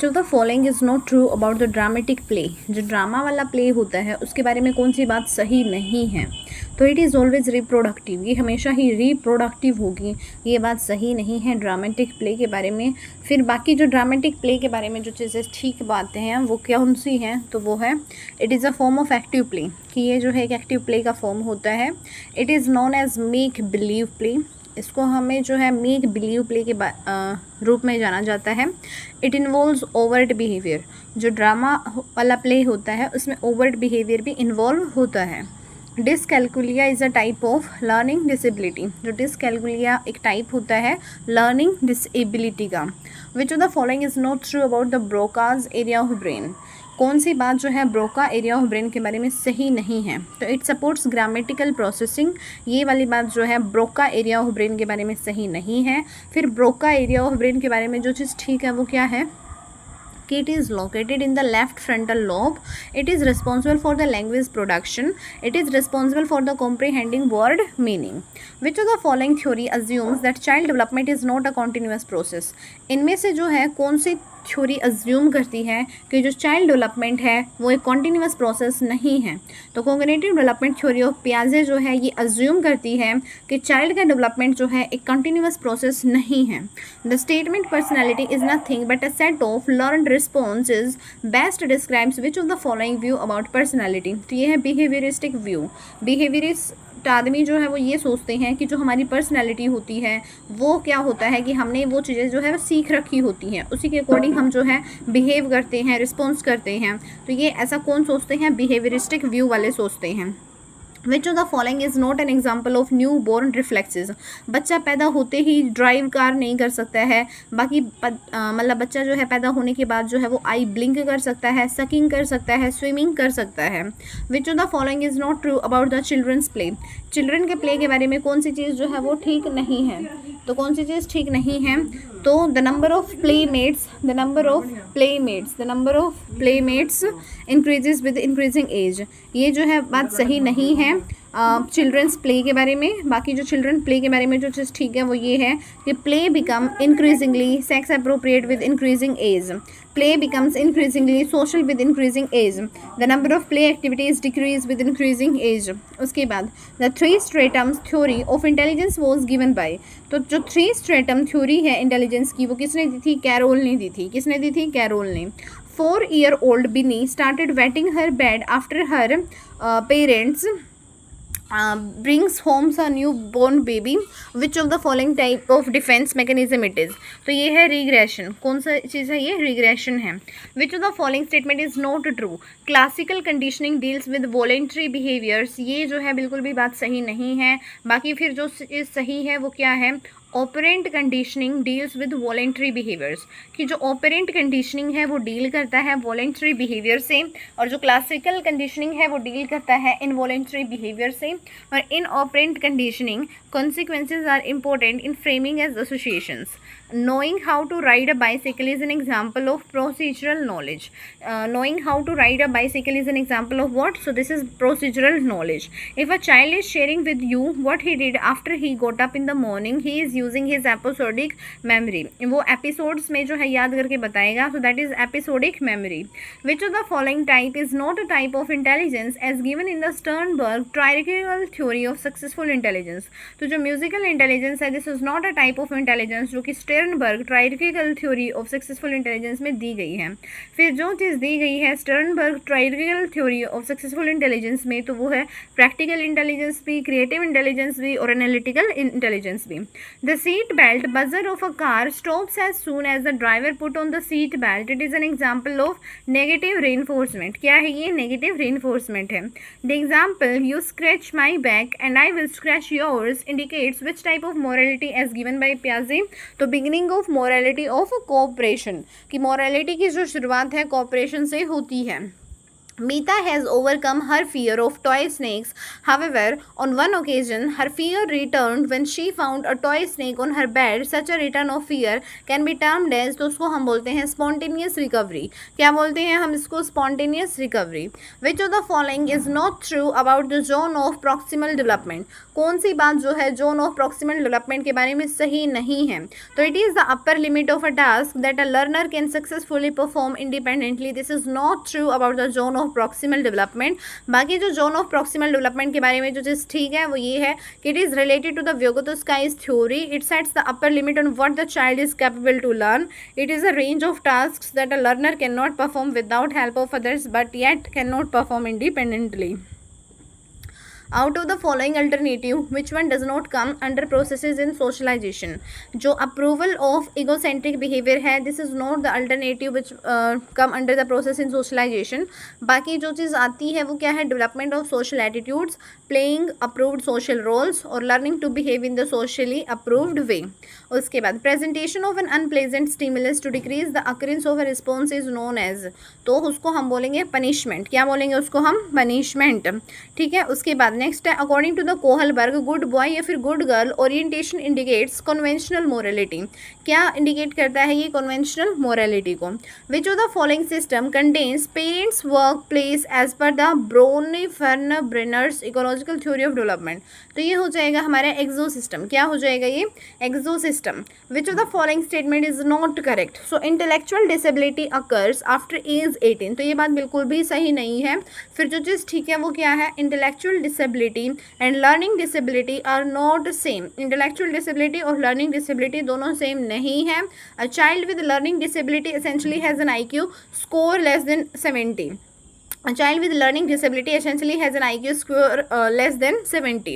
Which of the following is not true about the dramatic play. जो drama वाला play होता है उसके बारे में कौन सी बात सही नहीं है? तो इट इज़ ऑलवेज रिप्रोडक्टिव, ये हमेशा ही रिप्रोडक्टिव होगी, ये बात सही नहीं है ड्रामेटिक प्ले के बारे में। फिर बाकी जो ड्रामेटिक प्ले के बारे में जो चीज़ें ठीक बातें हैं वो कौन सी हैं? तो वो है it is a form of active play, कि ये जो है एक एक्टिव प्ले का फॉर्म होता है। It is known as make believe play, इसको हमें जो है मेक बिलीव प्ले के रूप में जाना जाता है। इट इन्वॉल्व्स ओवर्ट बिहेवियर, जो ड्रामा वाला प्ले होता है उसमें ओवर्ट बिहेवियर भी इन्वॉल्व होता है। Dyscalculia is a type of learning disability, जो डिसकैलकुलिया एक टाइप होता है लर्निंग डिसेबिलिटी का। विच of the following is not true about the Broca's area of brain, कौन सी बात जो है ब्रोका एरिया ऑफ ब्रेन के बारे में सही नहीं है? तो इट सपोर्ट्स ग्रामेटिकल प्रोसेसिंग, ये वाली बात जो है ब्रोका एरिया ऑफ ब्रेन के बारे में सही नहीं है। फिर ब्रोका एरिया ऑफ ब्रेन के बारे में जो चीज़ ठीक है वो क्या है कि it is located in the left frontal lobe, it is responsible for the language production, it is responsible for the comprehending word meaning. Which of the following theory assumes that child development is not a continuous process? इनमें से जो है कौन सी theory assume करती है कि जो child development है वो एक कॉन्टीन्यूस प्रोसेस नहीं है? तो कॉग्निटिव डेवलपमेंट थ्योरी ऑफ पियाजे जो है ये अज्यूम करती है कि चाइल्ड का डेवलपमेंट जो है एक कंटिन्यूस प्रोसेस नहीं है। The statement personality is nothing but a set of learned responses best describes which of the following view about personality. तो ये है बिहेवियरिस्टिक व्यू। बिहेवियरिस्ट आदमी जो है वो ये सोचते हैं कि जो हमारी पर्सनैलिटी होती है वो क्या होता है कि हमने वो चीज़ें जो है वो सीख रखी होती हैं, उसी के अकॉर्डिंग हम जो है बिहेव करते हैं, रिस्पॉन्स करते हैं। तो ये ऐसा कौन सोचते हैं? बिहेवियरिस्टिक व्यू वाले सोचते हैं। Which of the following is not an example of newborn reflexes, बच्चा पैदा होते ही ड्राइव कार नहीं कर सकता है, बाकी मतलब बच्चा जो है पैदा होने के बाद जो है वो आई ब्लिंक कर सकता है, सकिंग कर सकता है, स्विमिंग कर सकता है। Which of the following is not true about the children's play, children के प्ले के बारे में कौन सी चीज़ जो है वो ठीक नहीं है? तो कौन सी चीज़ ठीक नहीं है? तो the number of playmates increases with increasing age, ये जो है बात सही नहीं है चिल्ड्रंस प्ले के बारे में। बाकी जो चिल्ड्रन प्ले के बारे में जो चीज़ ठीक है वो ये है कि play become increasingly sex appropriate with increasing age, play becomes increasingly social with increasing age, the number of play activities decrease with increasing age. उसके बाद the 3 stratums theory of intelligence was given by, तो जो 3 stratum theory है intelligence की वो किसने दी थी? Carol ने दी थी। किसने दी थी? कैरोल ने। 4-year-old Binny started wetting her bed after her parents brings home a newborn baby. Which of the following type of defense mechanism it is? तो ये है रिग्रेशन। कौन सा चीज़ है ये? रिग्रेशन है। Which of the following statement is not true? Classical conditioning deals with voluntary behaviours, ये जो है बिल्कुल भी बात सही नहीं है। बाकी फिर जो चीज़ सही है वो क्या है? Operant conditioning deals with voluntary behaviours, कि जो ऑपरेंट कंडीशनिंग है वो डील करता है वॉलेंट्री बिहेवियर से, और जो क्लासिकल कंडीशनिंग है वो डील करता है इनवॉलेंट्री बिहेवियर से। और in operant conditioning consequences are important in framing as associations. Knowing how to ride a bicycle is an example of procedural knowledge. Knowing how to ride a bicycle is an example of what? So this is procedural knowledge. If a child is sharing with you what he did after he got up in the morning, he is using his episodic memory. वो episodes में जो है याद करके बताएगा, so that is episodic memory. Which of the following type is not a type of intelligence as given in the Sternberg triangle theory of successful intelligence? तो जो musical intelligence है this is not a type of intelligence जो कि Sternberg triarchic theory of successful intelligence में दी गई है। फिर जो चीज़ दी गई है Sternberg triarchic theory of successful intelligence में तो वो है प्रैक्टिकल इंटेलिजेंस भी, क्रिएटिव इंटेलिजेंस भी और एनालिटिकल इंटेलिजेंस भी। The seat belt buzzer of a car stops as soon as the driver put on the seat belt, it is an example of negative reinforcement. क्या है ये? Negative reinforcement है। The example you scratch my back and I will scratch yours indicates which type of morality as given by Piaget? तो beginning of morality of cooperation, कि morality की जो शुरुआत है cooperation से होती है। Mita has overcome her fear of toy snakes. However, on one occasion, her fear returned when she found a toy snake on her bed. Such a return of fear can be termed as, तो उसको हम बोलते हैं spontaneous recovery. क्या बोलते हैं हम इसको? spontaneous recovery. Which of the following is not true about the zone of proximal development? कौन सी बात जो है zone of proximal development के बारे में सही नहीं है? तो it is the upper limit of a task that a learner can successfully perform independently. This is not true about the zone of proximal development. बाकी जो zone of proximal development के बारे में जो चीज़ ठीक है वो ये है कि it is related to the Vygotsky's theory. It sets the upper limit on what the child is capable to learn. It is a range of tasks that a learner cannot perform without help of others but yet cannot perform independently. Out of the following alternative, which one does not come under processes in socialization? जो approval of egocentric behavior है, this is not the alternative which come under the process in socialization. बाकी जो चीज़ आती है वो क्या है? development of social attitudes, playing approved social roles और learning to behave in the socially approved way. उसके बाद presentation of an unpleasant stimulus to decrease the occurrence of a response is known as, तो उसको हम बोलेंगे punishment. क्या बोलेंगे उसको हम? punishment. ठीक है. उसके बाद नेक्स्ट है according to the Kohlberg, good boy या फिर good girl orientation indicates conventional morality. क्या इंडिकेट करता है ये? कन्वेंशनल मोरालिटी को. Which of the following system contains parents workplace as per the Bronfenbrenner's ecological theory of development? तो ये हो जाएगा हमारा एक्सो सिस्टम. क्या हो जाएगा ये? Exosystem. Which of the following statement is not correct? So intellectual disability occurs after age 18. तो ये बात बिल्कुल भी सही नहीं है. फिर जो चीज़ ठीक है वो क्या है? Intellectual disability and learning disability are not same. Intellectual disability और लर्निंग डिसेबिलिटी दोनों सेम नहीं है. A child with learning disability essentially has an IQ score less than 70. A child with learning disability essentially has an IQ score less than 70.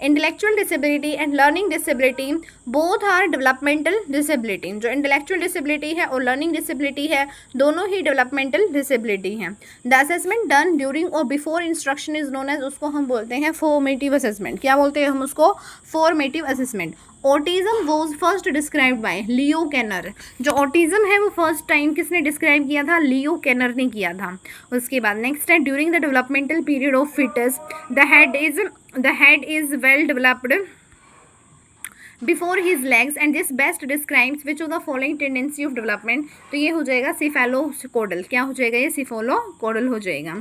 Intellectual disability and learning disability both are developmental disability. जो intellectual disability है और learning disability है दोनों ही developmental disability हैं. The assessment done during or before instruction is known as, उसको हम बोलते हैं formative assessment. क्या बोलते हैं हम उसको? formative assessment. Autism was first described by Leo Kanner. जो ऑटिज़म है वो फर्स्ट टाइम किसने डिस्क्राइब किया था? लियो कैनर ने किया था. उसके बाद नेक्स्ट है during the developmental period of foetus the head is well developed before his legs and this best describes which of the following tendency of development. तो ये हो जाएगा सिफेलोकोडल. क्या हो जाएगा ये? सिफेलोकोडल हो जाएगा.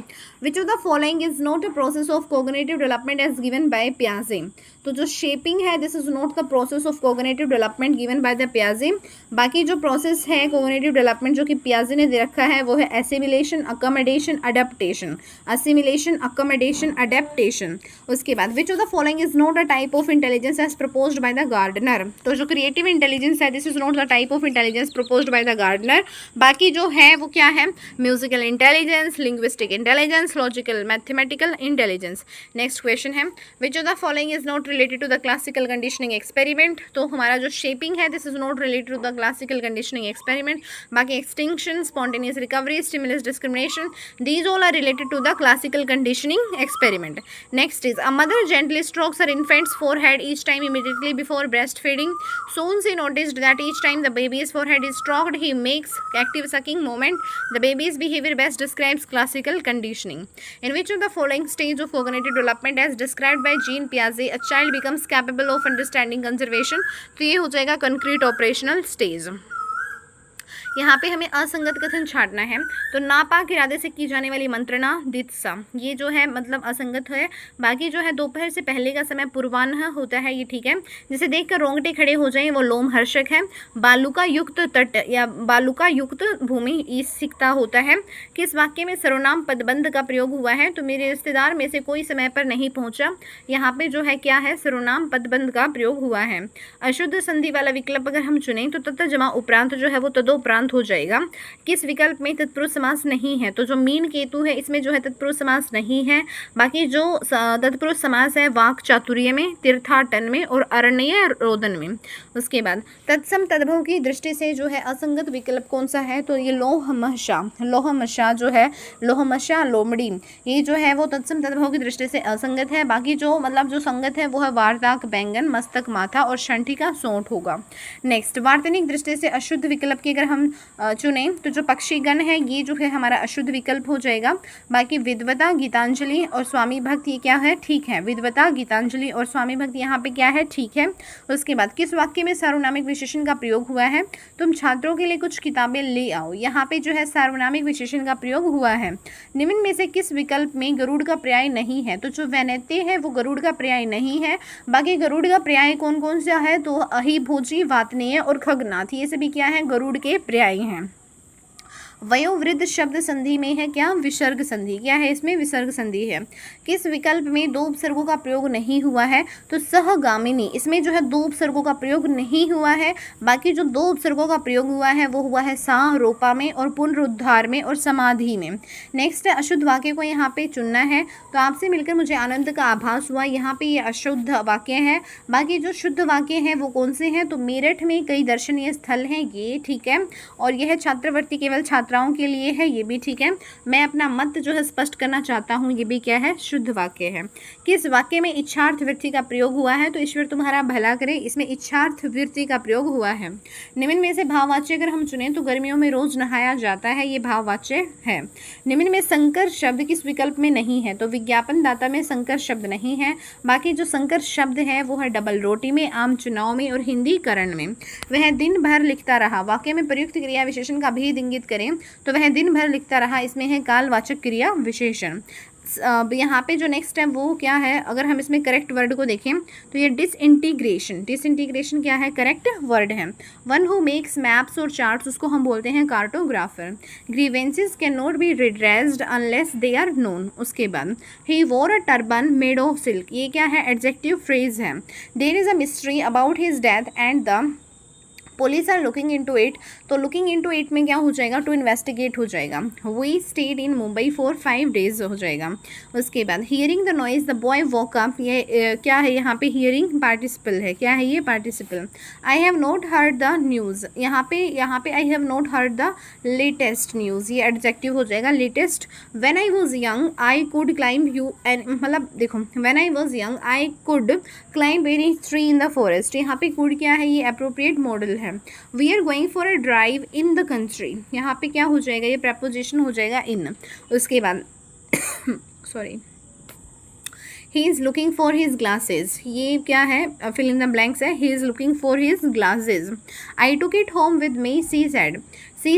Which of the following is not a process of cognitive development as given by पियाजे. तो जो शेपिंग है this is not the process of cognitive development given by the पियाजे. बाकी जो प्रोसेस है कोग्निटिव डेवलपमेंट जो कि पियाजे ने दे रखा है वो है assimilation, accommodation, adaptation. Assimilation, accommodation, adaptation. उसके बाद which of the following is not a type of intelligence as proposed by the Gardner. तो जो क्रिएटिव इंटेलिजेंस है this is not the type of intelligence proposed by the Gardner. बाकी जो है वो क्या है? Musical intelligence, linguistic intelligence, logical mathematical intelligence. Next question है which of the following is not related to the classical conditioning experiment. तो हमारा जो शेपिंग है this is not related to the classical conditioning experiment. बाकी extinction, spontaneous recovery, stimulus discrimination, these all are related to the classical conditioning experiment. Next is a mother gently strokes her infant's forehead each time immediately before breastfeeding. Soon she noticed that each time the baby's forehead is stroked, he makes active sucking movement. The baby's behavior best describes classical conditioning. In which of the following stage of cognitive development as described by Jean Piaget a child becomes capable of understanding conservation? तो ये हो जाएगा concrete operational stage. यहाँ पे हमें असंगत कथन छाटना है. तो नापाक इरादे से की जाने वाली मंत्रणा दित्सा ये जो है मतलब असंगत है. बाकी जो है दोपहर से पहले का समय पूर्वाह्न होता है ये ठीक है. जिसे देखकर रोंगटे खड़े हो जाएं वो लोमहर्षक है. बालुका युक्त तट या बालुका युक्त भूमि ईसिकता होता है. किस वाक्य में सर्वनाम पदबंध का प्रयोग हुआ है? तो मेरे रिश्तेदार में से कोई समय पर नहीं पहुँचा. यहाँ पे जो है क्या है? सर्वनाम पदबंध का प्रयोग हुआ है. अशुद्ध संधि वाला विकल्प अगर हम चुनें तो तत् जमा उपरांत जो है वो तदोपरांत हो जाएगा. किस विकल्प में तत्पुरुष समास नहीं है? तो जो मीन केतु है इसमें जो है तत्पुरुष समास नहीं है. बाकी जो तत्पुरुष समास है वाक चातुर्य में, तीर्थाटन में और अरण्य रोदन में. उसके बाद तत्सम तद्भव की दृष्टि से जो है असंगत विकल्प कौन सा है? तो ये लोहमशा जो है लोहमशा लोमड़ी ये जो है वो तत्सम तद्भव की दृष्टि से असंगत है. बाकी जो मतलब जो संगत है वो है वार्ताक बैंगन, मस्तक माथा और शंठी का सोंठ होगा. नेक्स्ट वार्तनिक दृष्टि से अशुद्ध विकल्प की अगर हम चुने तो जो पक्षीगण है ये जो है हमारा अशुद्ध विकल्प हो जाएगा। बाकी विद्वता, गीतांजलि और स्वामी भक्त ये क्या है, ठीक है। विद्वता, गीतांजलि और स्वामी भक्त यहाँ पे क्या है, ठीक है। उसके बाद किस वाक्य में सार्वनामिक विशेषण का प्रयोग हुआ है, तुम छात्रों के लिए कुछ किताबें ले आओ, यहाँ पे जो है सार्वनामिक विशेषण का प्रयोग हुआ है। निम्न में से किस विकल्प में गरुड़ का पर्याय नहीं है, तो जो वैनत्य है वो गरुड़ का पर्याय नहीं है। बाकी गरुड़ का पर्याय कौन कौन सा है, तो अहिभोजी, वातनीय और खगनाथ, ये सभी क्या है, गरुड़ के पर्याय हैं। वयोवृद्ध शब्द संधि में है क्या, विसर्ग संधि, क्या है इसमें, विसर्ग संधि है। किस विकल्प में दो उपसर्गों का प्रयोग नहीं हुआ है, तो सहगामिनी, इसमें जो है दो उपसर्गों का प्रयोग नहीं हुआ है। बाकी जो दो उपसर्गों का प्रयोग हुआ है वो हुआ है सा, रोपा में और पुनरुद्धार में और समाधि में। नेक्स्ट है अशुद्ध वाक्य को यहाँ पे चुनना है। तो आपसे मिलकर मुझे आनंद का आभास हुआ, यहाँ पे ये अशुद्ध वाक्य है। बाकी जो शुद्ध वाक्य हैं वो कौन से हैं, तो मेरठ में कई दर्शनीय स्थल हैं, ये ठीक है। और यह छात्रवृत्ति केवल छात्राओं के लिए है, ये भी ठीक है। मैं अपना मत जो है स्पष्ट करना चाहता हूँ, ये भी क्या है, शुद्ध वाक्य है। किस वाक्य में इच्छार्थ वृत्ति का प्रयोग हुआ है, तो ईश्वर तुम्हारा भला करे, इसमें इच्छार्थ वृत्ति का प्रयोग हुआ है। निम्न में से भाववाच्य अगर हम चुनें तो गर्मियों में रोज नहाया जाता है, ये भाववाच्य है। निम्न में संकर शब्द किस विकल्प में नहीं है, तो विज्ञापन दाता में संकर शब्द नहीं है। बाकी जो संकर शब्द है वो है डबल रोटी में, आम चुनाव में और हिंदीकरण में। वह दिन भर लिखता रहा, वाक्य में प्रयुक्त क्रिया विशेषण का भेद इंगित करें, तो वह दिन भर लिखता रहा, इसमें है कालवाचक क्रिया विशेषण। यहाँ पे जो नेक्स्ट है वो क्या है, अगर हम इसमें करेक्ट वर्ड को देखें तो ये डिसइंटीग्रेशन, डिसइंटीग्रेशन क्या है, करेक्ट वर्ड है। वन हु मेक्स मैप्स और चार्ट्स, उसको हम बोलते हैं cartographer. Grievances can not be redressed unless they are known. उसके बाद ही wore a turban made of silk, ये क्या है, एडजेक्टिव फ्रेज है। There is a mystery about his death and the police are looking into it, तो looking into it में क्या हो जाएगा, टू इन्वेस्टिगेट हो जाएगा। We stayed in Mumbai for 5 days हो जाएगा। उसके बाद hearing the noise the boy walk up, ये क्या है, यहाँ पे हियरिंग पार्टिसिपल है, क्या है ये, participle. I have not heard the news, यहाँ पे I have not heard the latest news, ये एडजेक्टिव हो जाएगा, latest. When I was young I could climb you and, मतलब देखो, when I was young I could climb any tree in the forest, यहाँ पे could क्या है, ये अप्रोप्रिएट मॉडल है। We are going for a drive in the country, यहाँ पे क्या हो जाएगा, ये प्रपोजिशन हो जाएगा इन। उसके बाद sorry, he is looking for his glasses, ये क्या है, फिल इन द ब्लैंक्स है, he is looking for his glasses. I took it home with me, she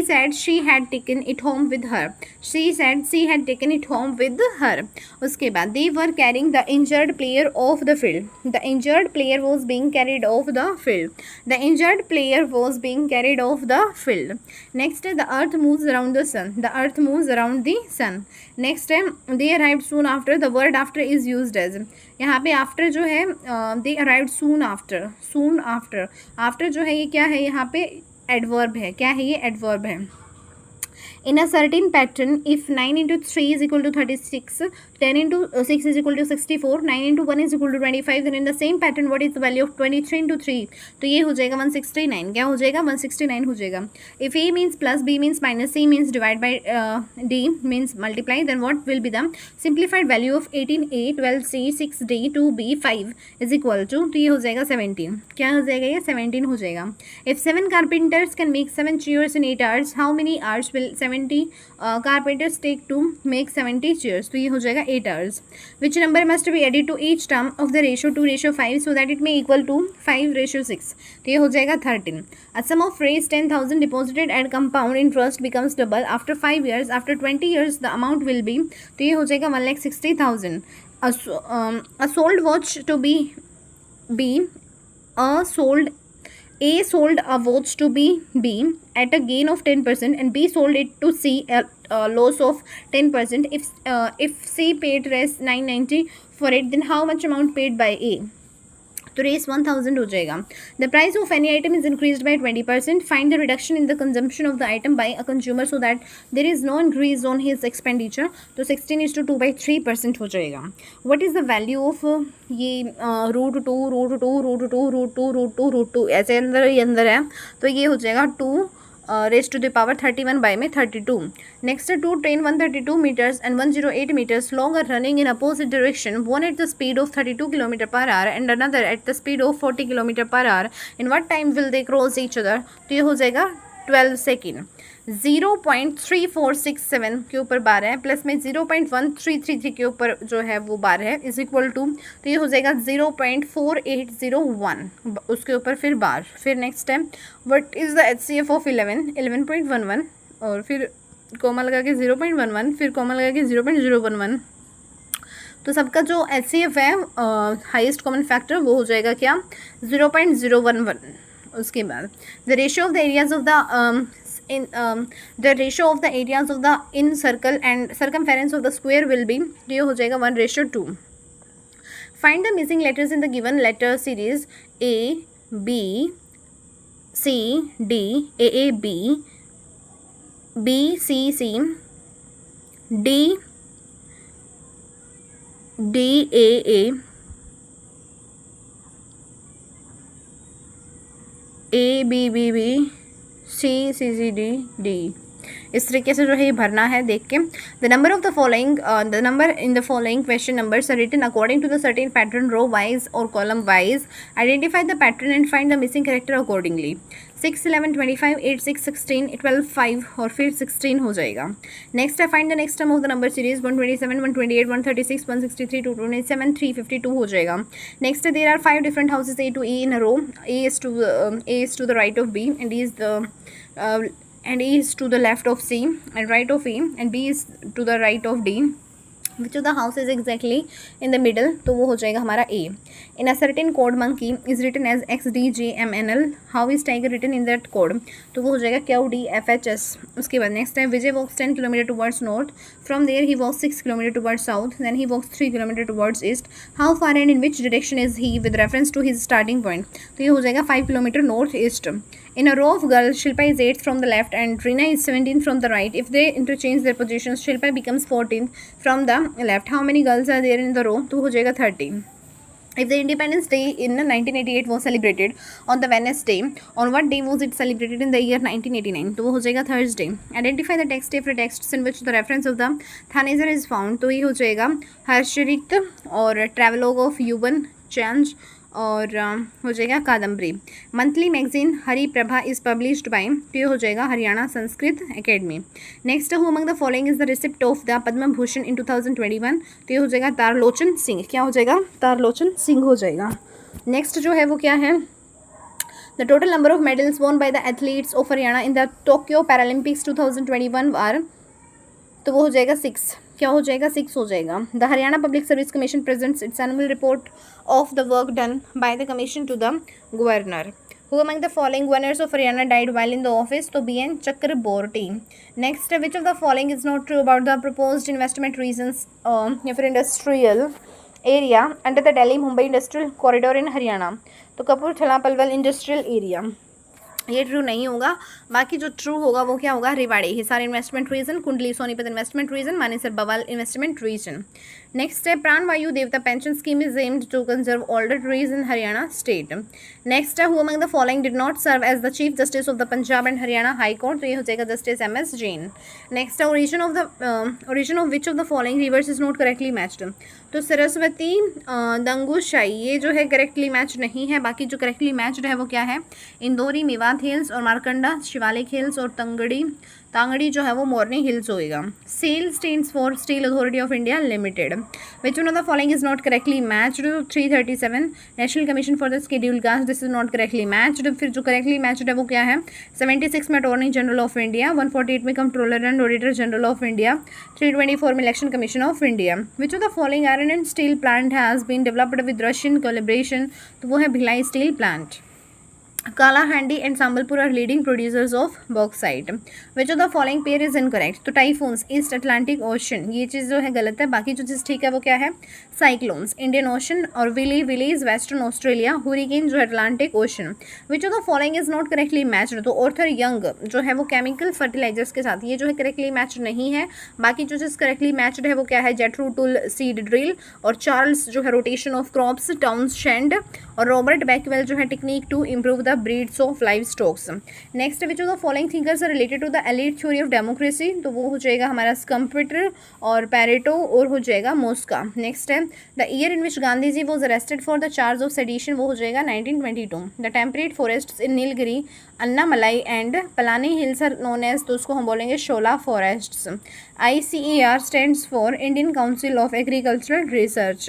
said she had taken it home with her, she said she had taken it home with her। उसके बाद they were carrying the injured player off the field, the injured player was being carried off the field, the injured player was being carried off the field। next है the earth moves around the sun, the earth moves around the sun। next है they arrived soon after, the word after is used as, यहाँ पे after जो है they arrived soon after जो है ये क्या है, यहाँ पे एडवर्ब है, क्या है ये, एडवर्ब है। In a certain pattern, if 9 into 3 is equal to 36, 10 into 6 is equal to 64, 9 into 1 is equal to 25, then in the same pattern what is the value of 23 into 3? तो ये हो जाएगा 169, क्या हो जाएगा, 169 हो जाएगा। If A means plus, B means minus, C means divide by, D means multiply, then what will be the simplified value of 18A, 12C, 6D, 2B, 5 is equal to, तो ये हो जाएगा 17, क्या हो जाएगा ये, 17 हो जाएगा। If 7 carpenters can make 7 chairs in 8 hours, how many hours will 70 carpenters take to make 70 chairs? तो ये हो जाएगा 8 hours। Which number must be added to each term of the ratio 2:5 so that it may equal to 5:6? तो ये हो जाएगा 13। A sum of raised 10,000 deposited at compound interest becomes double after 5 years. After 20 years the amount will be, तो ये हो जाएगा 1,60,000। A sold watch to B, A sold a watch to B at a gain of 10% and B sold it to C at a loss of 10%. If C paid rest 990 for it, then how much amount paid by A? तो रेस 1000 हो जाएगा। The price of any item is increase by 20%, find the reduction in the consumption of the item by a consumer so that there is no increase on his expenditure, तो 16:2/3% हो जाएगा। What is the value of ये √2 ऐसे अंदर है, तो ये हो जाएगा 2 raised to the power 31 by में 32। next 2 train 132 meters and 108 meters long are running in opposite direction, one at the speed of 32 km/h and another at the speed of 40 km/h, in what time will they cross each other? तो ये हो जाएगा 12 second. 0.3467 के ऊपर बार है, plus में 0.1333 के ऊपर जो है वो बार है, इज इक्वल टू, तो ये हो जाएगा 0.4801 उसके ऊपर फिर बार। फिर नेक्स्ट है what is the HCF of 11.11 और फिर कॉमा लगा के 0.11, फिर कॉमा लगा के 0.011। तो सबका जो HCF है हाईएस्ट कॉमन फैक्टर वो हो जाएगा क्या 0.011। उसके बाद the ratio of the areas of the incircle and circumference of the square will be, ये हो जाएगा 1:2। Find the missing letters in the given letter series A B C D A B B C C D D A A A B B B C C C D D। इस तरीके से जो है ये भरना है देख के। The number of the following the number in the following question numbers are written according to the certain pattern row wise और column wise. Identify the pattern and find the missing character accordingly. 6, 11, 25, 8, 6, 16, 12, 5 और फिर 16 हो जाएगा। Next है find the next term of the number series 127, 128, 136, 163, 227, 352 हो जाएगा। Next है there are 5 different houses A to E in a row. A is to the right of B and E is to the left of C and right of A and B is to the right of D. Which of the house is exactly in the middle? तो वो हो जाएगा हमारा A. In a certain code monkey is written as XDJMNL. How is tiger written in that code? तो वो हो जाएगा QDFHS. उसके बाद नेक्स्ट है विजय walks 10 kilometre towards north. From there he walks 6 kilometre towards south. Then he walks 3 kilometre towards east. How far and in which direction is he with reference to his starting point? तो ये हो जाएगा 5 kilometre north east. In a row of girls, Shilpa is 8th from the left and Rina is 17th from the right. If they interchange their positions, Shilpa becomes 14th from the left. How many girls are there in the row? तो हो जाएगा 30. If the Independence Day in 1988 was celebrated on the Wednesday, on what day was it celebrated in the year 1989? तो वो हो जाएगा Thursday. Identify the text if the texts in which the reference of the Thaneser is found. तो ये हो जाएगा हर्षरित और Travelogue of Yuban Chanj और हो जाएगा Kadambari. Monthly magazine Hariprabha is published by, तो ये हो जाएगा Haryana Sanskrit academy. Next who among the following is the receipt of the Padma Bhushan in 2021? तो ये हो जाएगा तारलोचन सिंह। क्या हो जाएगा? तारलोचन सिंह हो जाएगा। नेक्स्ट जो है वो क्या है? The total number of medals won by the athletes of Haryana in the Tokyo Paralympics 2021 are, तो वो हो जाएगा 6। क्या हो जाएगा? 6 हो जाएगा। The Haryana public service commission presents its annual report of the work done by the commission to the governor. Who among the following governors of Haryana died while in the office? तो BN Chakraborty. Next, which of the following is not true about the proposed investment reasons for industrial area under the Delhi-Mumbai Industrial Corridor in Haryana? तो Kapurthala Palwal industrial area, ये true नहीं होगा। बाकी जो true होगा वो क्या होगा? रेवाड़ी हिसार इन्वेस्टमेंट रीजन, कुंडली सोनीपत इन्वेस्टमेंट रीजन, मानेसर बवाल इन्वेस्टमेंट रीजन। नेक्स्ट है Pran Vayu Devta pension scheme is aimed to conserve older trees in Haryana state. Next है who among the following did not serve as the chief justice of the Punjab and Haryana high court? तो ये हो जाएगा justice MS Jain. Next है origin of which of the following rivers is not correctly matched? तो सरस्वती दंगुशाई ये जो है करेक्टली मैच नहीं है। बाकी जो करेक्टली मैच्ड है वो क्या है? इंदौरी मेवात हिल्स और मारकंडा शिवालिक हिल्स और तांगड़ी जो है वो मोरनी हिल्स होएगा। SAIL stands for steel authority of India limited. Which one of the following is not correctly matched? 337 national commission for the scheduled caste, this is not correctly matched. फिर जो correctly matched है वो क्या है? 76 में attorney general of India, 148 में controller and auditor general of India, 324 में election commission of India. Which of the following iron and steel plant has been developed with Russian collaboration? तो वो है Bhilai steel plant. Kalahandi and Sambalpur are leading producers of bauxite. Which of the following pair is incorrect? तो typhoons east Atlantic ocean, ये चीज़ जो है गलत है। बाकी जो चीज़ ठीक है वो क्या है? साइक्लोन्स इंडियन ओशन और विलीज वेस्टर्न ऑस्ट्रेलिया, हुरिकेन जो है Atlantic ocean. Which of the following is not correctly matched? तो ऑर्थर यंग जो है वो केमिकल फर्टिलाइजर्स के साथ, ये जो है करेक्टली मैच नहीं है। बाकी जो चीज़ करेक्टली मैच्ड है वो क्या है? जेट्रो टूल सीड ड्रिल और चार्ल्स जो है रोटेशन ऑफ क्रॉप्स टाउनशेंड और रॉबर्ट बैकवेल जो है technique to improve the breeds of livestock. Next, which of the following thinkers are related to the elite theory of democracy? तो वो हो जाएगा हमारा स्कम्पिटर और पैरेटो और हो जाएगा मोस्का. नेक्स्ट है the year in which Gandhi ji was arrested for the charge of sedition, वो हो जाएगा 1922. The temperate forest in Nilgiri, Annamalai and Palani hills are known as, तो उसको हम बोलेंगे shola forests. ICAR stands for Indian Council of Agricultural Research.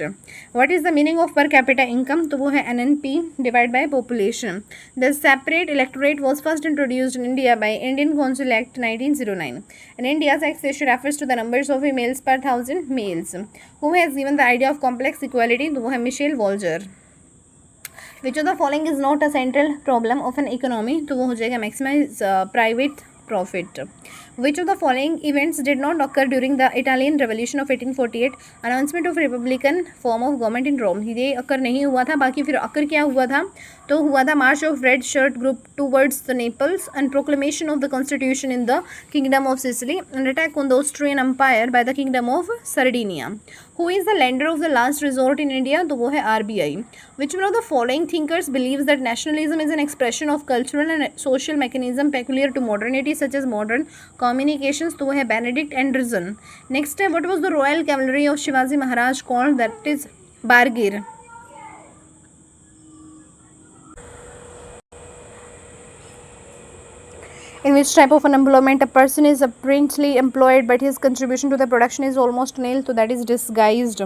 What is the meaning of per capita income? तो वो है NNP divided by population. The separate electorate was first introduced in India by Indian Council Act 1909. And India's taxation refers to the numbers of females per thousand males. Who has given the idea of complex equality? तो वो है Michel Volger. Which of the following is not a central problem of an economy? तो वो हो जाएगा maximize private profit. Which of the following events did not occur during the Italian Revolution of 1848? Announcement of Republican form of government in Rome. ये occur नहीं हुआ था. बाकी फिर occur क्या हुआ था? तो हुआ था March of Red Shirt Group towards the Naples and proclamation of the Constitution in the Kingdom of Sicily and attack on the Austrian Empire by the Kingdom of Sardinia. Who is the lender of the last resort in India? तो वो है RBI. Which one of the following thinkers believes that nationalism is an expression of cultural and social mechanism peculiar to modernity such as modern communications? तो वो है Benedict Anderson. Next है what was the royal cavalry of Shivaji Maharaj called? That is Bargir. In which type of unemployment a person is apparently employed but his contribution to the production is almost nil? तो that is disguised.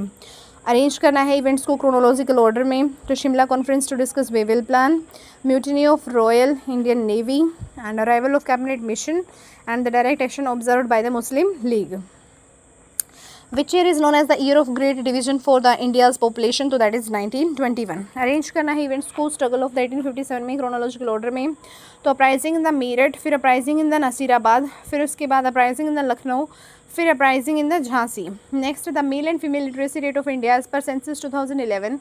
Arrange करना है events को chronological order में. तो Shimla conference to discuss Wavell plan, mutiny of royal Indian navy and arrival of cabinet mission and the direct action observed by the Muslim league. Which year is known as the year of great division for the India's population? तो that is 1921. Arrange करना है events को struggle of 1857 में chronological order में. तो uprising in the Meerut, फिर uprising in the Nasirabad, फिर उसके बाद अपराइजिंग इन द लखनऊ, फिर uprising in the Jhansi. Next the male and female literacy rate of India as per census 2011.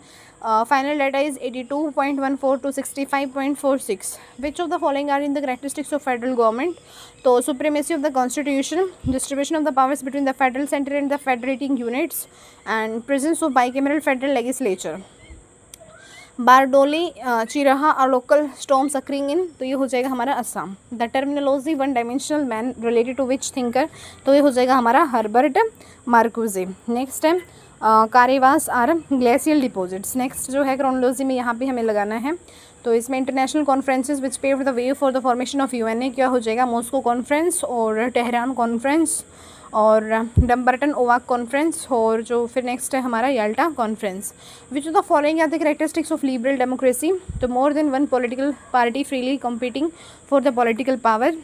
Final data is 82.14 to 65.46. Which of the following are in the characteristics of federal government? तो supremacy of the constitution, distribution of the powers between the federal centre and the federating units and presence of bicameral federal legislature. Bardoli, चिरहा और local storms occurring इन, तो ये हो जाएगा हमारा Assam. The terminology one dimensional man related to which thinker? तो ये हो जाएगा हमारा हर्बर्ट मार्क्यूजे. नेक्स्ट है karewas are glacial deposits. Next जो है क्रोनोलॉजी में यहाँ पे हमें लगाना है. तो इसमें international conferences which paved the way for the formation of UNA क्या हो जाएगा? मॉस्को कॉन्फ्रेंस और टेहरान कॉन्फ्रेंस और डम्बर्टन ओवाक कॉन्फ्रेंस और जो फिर नेक्स्ट है हमारा Yalta conference. Which of the following are the characteristics of liberal democracy? तो more than one political party freely competing for the political power.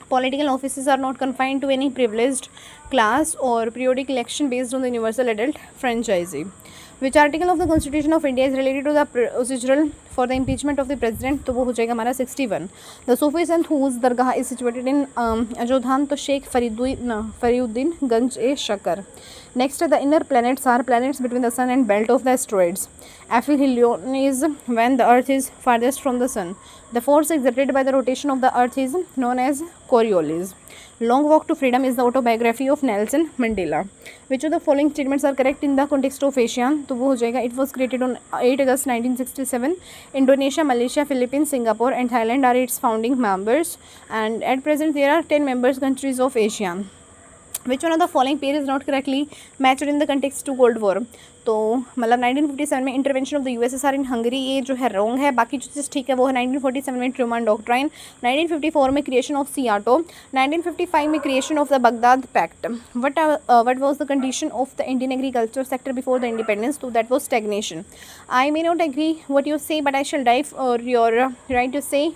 Political offices are not confined to any privileged class or periodic election based on the universal adult franchise. Which article of the Constitution of India is related to the procedural for the impeachment of the president? तो वो हो जाएगा हमारा 61. The Sufi Sant whose Dargah is situated in अजोधान, तो शेख फरीउद्दीन गंज ए शकर. Next, the inner planets are planets between the sun and belt of the asteroids. Aphelion is when the earth is farthest from the sun. The force exerted by the rotation of the earth is known as Coriolis. Long Walk to Freedom is the autobiography of Nelson Mandela. Which of the following statements are correct in the context of ASEAN? तो वो हो जाएगा it was created on 8 August 1967. Indonesia, Malaysia, Philippines, Singapore and Thailand are its founding members, and at present there are 10 members countries of ASEAN. Which one of the following pair is not correctly matched in the context to Cold War? तो मतलब 1957 में intervention of the USSR in Hungary, ये जो है wrong है. बाकी जो चीज़ ठीक है वो है 1947 में ट्रूमन डॉक्ट्राइन, 1954 में क्रिएशन ऑफ सियाटो, 1955 में creation of the Baghdad pact. What was the condition of the Indian agriculture sector before the independence? तो that was stagnation. I may not agree what you say but I shall die for your right to say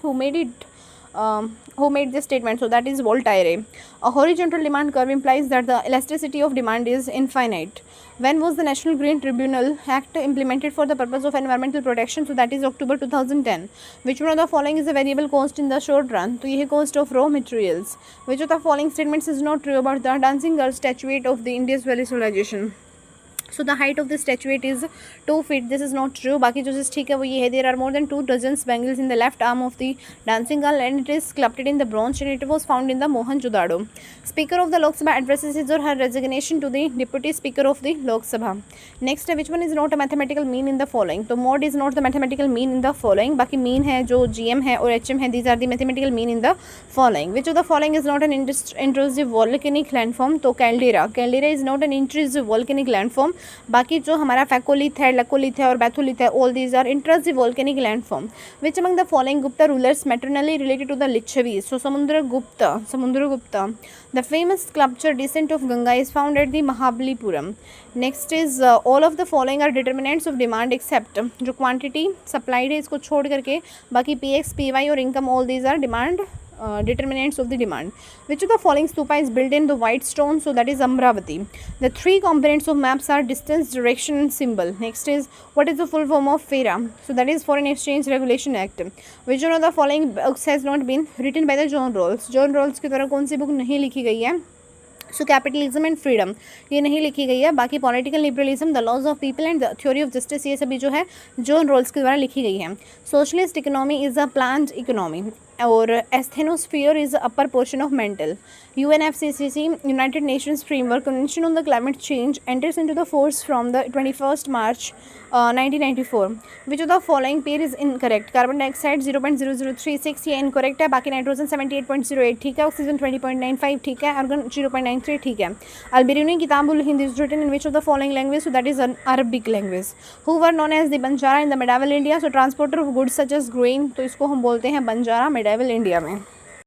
who made this statement? So that is Voltaire. A horizontal demand curve implies that the elasticity of demand is infinite. When was the National Green Tribunal Act implemented for the purpose of environmental protection? So that is October 2010. Which one of the following is a variable cost in the short run? तो ये है cost of raw materials. Which of the following statements is not true about the dancing girl statuette of the Indus Valley Civilization? So the height of the statuette is 2 feet. This is not true. बाकी जो चीज़ ठीक है वो ये है, there are more than 2 dozens bangles in the left arm of the dancing girl and it is sculpted in the bronze and it was found in the Mohenjo-daro. Speaker of the Lok Sabha addresses his or her resignation to the deputy speaker of the Lok Sabha. Next, which one is not a mathematical mean in the following? तो mod is not the mathematical mean in the following. बाकी mean है जो gm है और hm है, these are the mathematical mean in the following. Which of the following is not an intrusive volcanic landform? तो caldera is not an intrusive volcanic landform. बाकी जो हमारा फैकोलिथ है, लकोलिथ है और बैथोलिथ है, all these are intrusive volcanic landform. Which among the following Gupta rulers maternally related to the Licchavis? So Samudragupta. The famous sculpture descent of Ganga is found at the Mahabalipuram. Next is all of the following are determinants of demand except. जो quantity supplied है इसको छोड़ करके बाकी P X P Y और income, all these are demand determinants of the demand. Which of the following stupa is built in the white stone? So that is Amravati. The 3 components of maps are distance, direction and symbol. Next is what is the full form of FERA? So that is Foreign Exchange Regulation Act. Which one of the following books has not been written by the John Rawls? John Rawls की तरह कौन सी book नहीं लिखी गई है? सो capitalism and freedom ये नहीं लिखी गई है. बाकी political liberalism, the laws of people and the theory of justice, ये सभी जो है जॉन रोल्स के द्वारा लिखी गई है. Socialist economy is a planned economy और asthenosphere is upper portion of mantle. UNFCCC, United Nations Framework Convention on the Climate Change, enters into the force from the 21st March 1994. Which of the following pair is incorrect? Carbon dioxide 0.0036 ये incorrect है. बाकी nitrogen 78.08 ठीक है, oxygen 20.95 ठीक है, argon 0.93 ठीक है. Al Biruni Kitabul Hind is written in which of the following language? So that is an Arabic language. Who were known as the Banjara in the medieval India? So transporter of goods such as grain, तो इसको हम बोलते हैं Banjara medieval India में.